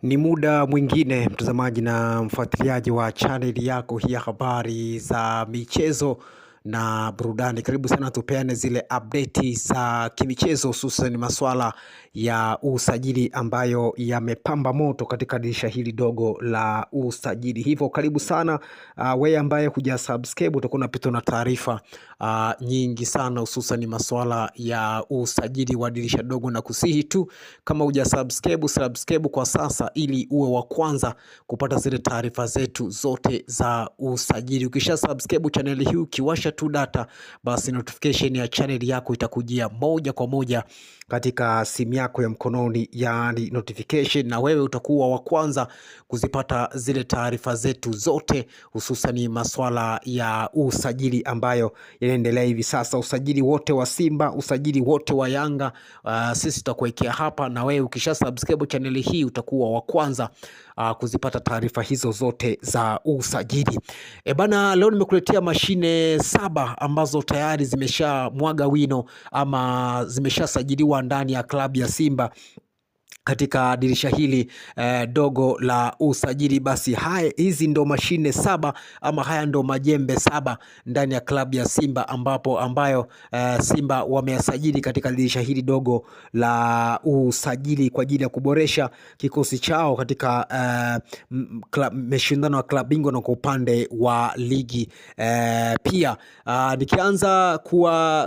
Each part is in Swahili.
Ni muda mwingine mtazamaji na mfuatiliaji wa channel yako hii ya habari za michezo na burudani. Karibu sana tupeane zile update za kimichezo, hususan masuala ya usajili ambayo yamepamba moto katika dirisha hili dogo la usajili. Hivyo karibu sana wewe ambaye hujasubscribe, utakuwa unapitwa na taarifa nyingi sana, hususan masuala ya usajili wa dirisha dogo, na kusihi tu kama hujasubscribe, subscribe kwa sasa ili uwe wa kwanza kupata zile taarifa zetu zote za usajili. Ukisha subscribe channel hii, ukiwasha tu data, basi notification ya channel yako itakujia moja kwa moja katika simu yako ya mkononi, yani notification, na wewe utakuwa wa kwanza kuzipata zile taarifa zetu zote, hususan masuala ya usajili ambayo yanaendelea hivi sasa. Usajili wote wa Simba, usajili wote wa Yanga, sisi tutakuwekea hapa, na wewe ukisha subscribe channel hii utakuwa wa kwanza kuzipata taarifa hizo zote za usajili. Bana, leo nimekuletea mashine 7 ambazo tayari zimesha mwaga wino ama zimesha sajiliwa ndani ya klabu ya Simba katika dirisha hili dogo la usajili. Basi hizi ndo mashine 7 ama haya ndo majembe 7 ndani ya klabu ya Simba ambayo Simba wameyasajili katika dirisha hili dogo la usajili kwa ajili ya kuboresha kikosi chao katika mashindano ya klabu bingwa na kwa upande wa ligi. Pia nikianza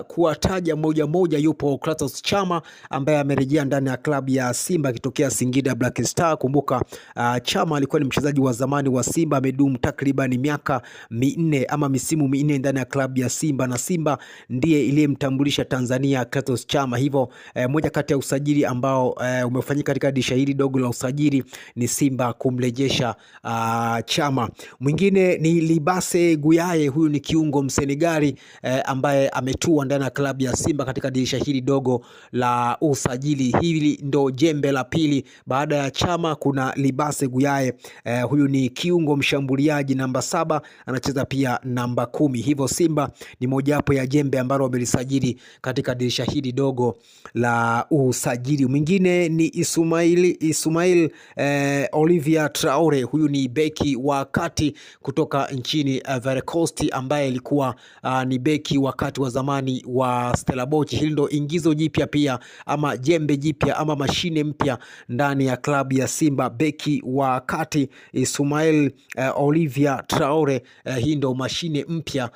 kuwataja moja moja, yupo Kratos Chama ambaye amerejea ndani ya klabu ya Simba akitokea Singida Black Star. Kumbuka Chama alikuwa ni mchezaji wa zamani wa Simba, amedumu takriban miaka 4 ama misimu 4 ndani ya klabu ya Simba, na Simba ndiye iliyemtambulisha Tanzania Kratos Chama. Hivyo moja kati ya usajili ambao umefanyika katika dirisha hili dogo la usajili ni Simba kumrejesha Chama. Mwingine ni Libase Guyaye, huyu ni kiungo Msenegali ambaye ametua ndani ya klabu ya Simba katika dirisha hili dogo la usajili. Hili ndo jembe la pili baada ya Chama. Kuna Libase Guyaye, huyu ni kiungo mshambuliaji namba 7, anacheza pia namba 10. Hivyo Simba ni mojawapo ya jembe ambalo wamelisajili katika dirisha hili dogo la usajili. Mwingine ni Ismail Olivier Traore, huyu ni beki wa kati kutoka nchini Ivory Coast ambaye alikuwa ni beki wakati wa zamani wa Stellenbosch. Hili ndo ingizo jipya pia ama jembe jipya ama mashine mpya ndani ya klabu ya Simba, beki wa kati Ismail Olivier Traore. Hii ndo mashine mpya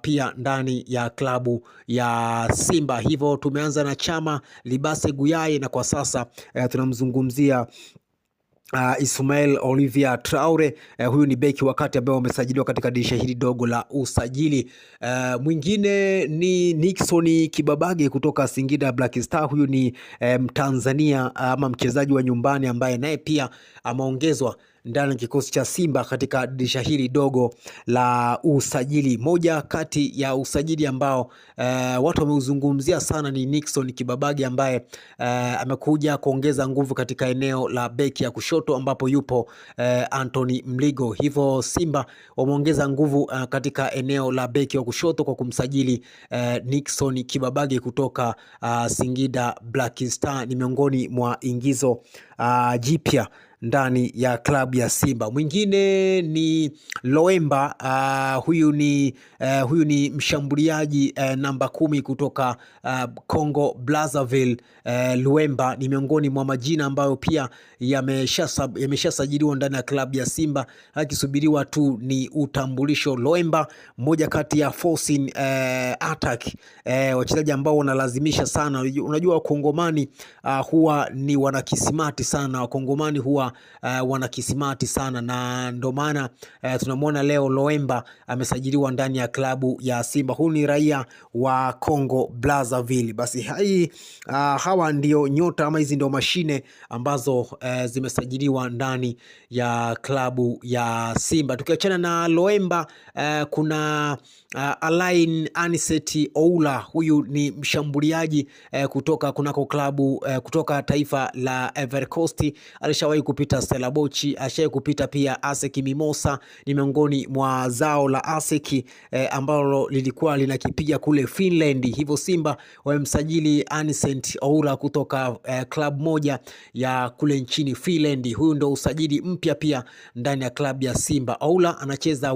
pia ndani ya klabu ya Simba. Hivyo tumeanza na Chama, Libase Guyaye, na kwa sasa tunamzungumzia Ismail Olivier Traore. Huyu ni beki wakati ambaye wamesajiliwa katika dirisha hili dogo la usajili. Mwingine ni Nixon Kibabage kutoka Singida Black Star. Huyu ni Mtanzania ama mchezaji wa nyumbani ambaye naye pia ameongezwa ndani ya kikosi cha Simba katika dirisha hili dogo la usajili. Moja kati ya usajili ambao watu wameuzungumzia sana ni Nixon Kibabage ambaye amekuja kuongeza nguvu katika eneo la beki ya kushoto ambapo yupo Anthony Mligo. Hivyo Simba wameongeza nguvu katika eneo la beki wa kushoto kwa kumsajili Nixon Kibabage kutoka Singida Black Star. Ni miongoni mwa ingizo jipya ndani ya klabu ya Simba. Mwingine ni Loemba, huyu ni mshambuliaji namba 10 kutoka Congo Brazzaville. Loemba ni miongoni mwa majina ambayo pia yameshasajiliwa ndani ya klabu ya Simba, akisubiriwa tu ni utambulisho. Loemba mmoja kati ya forcing attack, wachezaji ambao wanalazimisha sana. Unajua Wakongomani huwa ni wanakisimati sana, Wakongomani huwa wanakisimati sana, na ndo maana tunamwona leo Loemba amesajiliwa ndani ya klabu ya Simba. Huyu ni raia wa Congo Brazzaville. Basi hawa ndio nyota ama hizi ndio mashine ambazo zimesajiliwa ndani ya klabu ya Simba. Tukiachana na Loemba, kuna Alain Aniseti Oula. Huyu ni mshambuliaji kutoka kunako klabu kutoka taifa la Ivory Coast. Alishawahi kupita Stellenbosch, ashaye kupita pia ASEC Mimosa, ni miongoni mwa zao la ASEC ambalo lilikuwa linakipiga kule Finland. Hivyo Simba wamemsajili Anicet Oura kutoka club moja ya kule nchini Finland. Huyu ndo usajili mpya pia ndani ya club ya Simba. Oura anacheza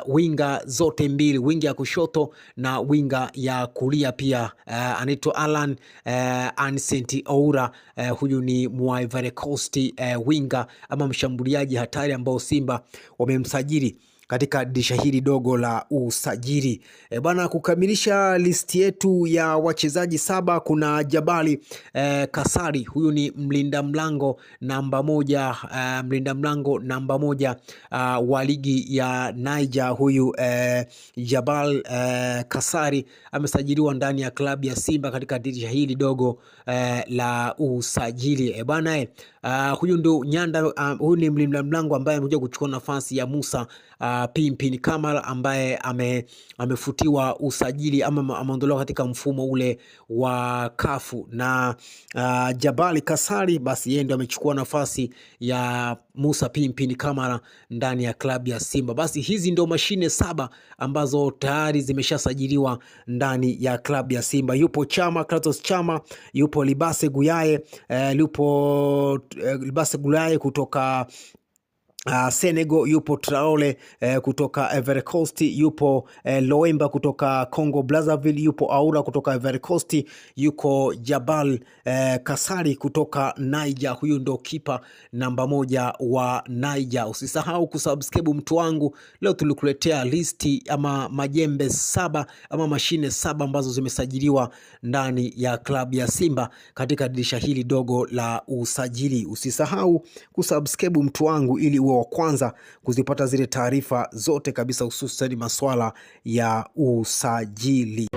winga zote mbili, winga ya kushoto na winga ya kulia pia. Anaitwa Alan Anicet Oura. Huyu ni mwa Ivory Coast, winga ama mshambuliaji hatari ambao Simba wamemsajili katika dirisha hili dogo la usajili. Bana, kukamilisha listi yetu ya wachezaji 7 kuna Jabali Kasari. Huyu ni mlinda mlango namba moja wa ligi ya Niger. Huyu Jabal Kasari amesajiliwa ndani ya klabu ya Simba katika dirisha hili dogo la usajili. Bana, huyu ndo huyu ni mlinda mlango ambaye amekuja kuchukua nafasi ya Musa Pimpin Kamara ambaye amefutiwa usajili ama ameondolewa katika mfumo ule wa kafu, na Jabali Kasari basi yeye ndio amechukua nafasi ya Musa Pimpin Kamara ndani ya klabu ya Simba. Basi hizi ndio mashine 7 ambazo tayari zimeshasajiliwa ndani ya klabu ya Simba. Yupo Clatous Chama, yupo Libase Gulaye kutoka Senegal, yupo Traore kutoka Ivory Coast, yupo Loemba kutoka Congo Brazzaville, yupo Aura kutoka Ivory Coast, yuko Jabal Kasari kutoka Niger. Huyu ndo kipa namba 1 wa Niger. Usisahau kusubscribe mtu wangu. Leo tulikuletea listi ama majembe 7 ama mashine 7 ambazo zimesajiliwa ndani ya klabu ya Simba katika dirisha hili dogo la usajili. Usisahau kusubscribe mtu wangu ili wa kwanza kuzipata zile taarifa zote kabisa, hususan masuala ya usajili.